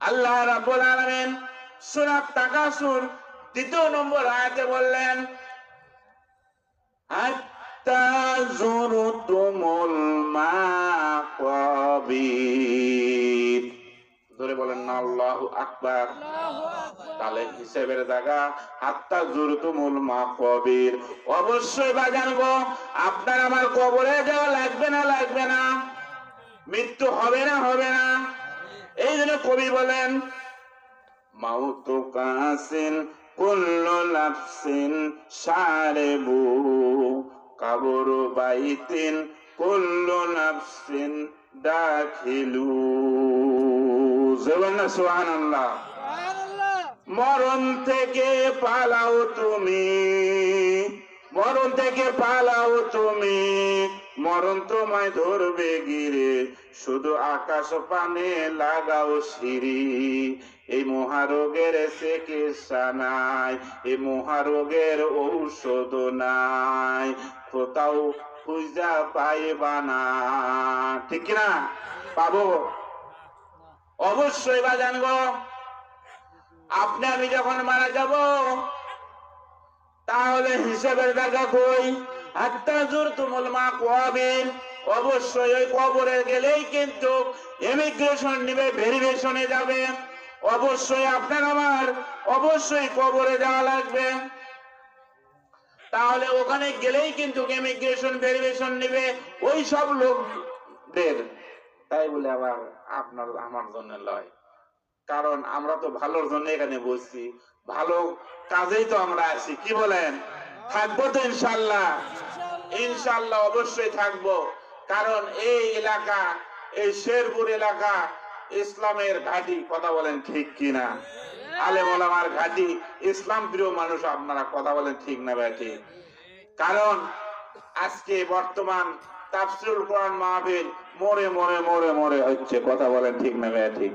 আল্লাহ রাব্বুল আলামিন সূরা তাকাসুর 2 নম্বর আয়াতে বললেন, হাত্তা যুরতুমুল মাকাবির। ধরে বলেন না আল্লাহু আকবার। তাহলে হিসেবের জায়গা হাত্তা যুরতুমুল মাকাবির। অবশ্যই বাজানগো, আপনার আমার কবরে যাওয়া লাগবে না? লাগবে না? মৃত্যু হবে না? হবে না? এই জন্য কবি বলেন, মাউতু কাসিন কুল্লু নাফসিন শারিবু, কাবরু বাইতিন কুল্লু নাফসিন দাখিলু। সুবহানাল্লাহ। মরণ থেকে পালাও তুমি, মরণ থেকে পালাও তুমি, মরণ তোমায় ধরবে গিরে, শুধু আকাশ পানে লাগাও সিঁড়ি। এই মহারোগের চিকিৎসা নাই, এই মহারোগের ঔষধ নাই, কোথাও খুঁজা পাইবা না। ঠিক কিনা? পাবো অবশ্যই বাজান গো। আপনি আমি যখন মারা যাব, তাহলে হিসাবের দেখা কই? হাত্তা যুরতুমুল মাকাবির। অবশ্যই ওই কবরে গেলেই কিন্তু ইমিগ্রেশন নিবে, ভেরিফিকেশনে যাবে। অবশ্যই আপনার আমার অবশ্যই কবরে যাওয়া লাগবে। তাহলে ওখানে গেলেই কিন্তু ইমিগ্রেশন ভেরিফিকেশন নিবে ওই সব লোকদের। তাই বলে আবার আপনার আমার জন্য লয়, কারণ আমরা তো ভালোর জন্য এখানে বসছি, ভালো কাজেই তো আমরা আছি। কি বলেন? থাকবো তো ইনশাল্লাহ? ইনশাল্লাহ অবশ্যই থাকবো। কারণ এই এলাকা, এই শেরপুর এলাকা ইসলামের ঘাঁটি। কথা বলেন ঠিক কিনা? আলেম ওলামার ঘাঁটি, ইসলাম প্রিয় মানুষ আপনারা। কথা বলেন ঠিক না ব্যাটি? কারণ আজকে বর্তমান তাফসীরুল কোরআন মাহফিল মরে মরে মরে মরে হচ্ছে। কথা বলেন ঠিক না ব্যাটি?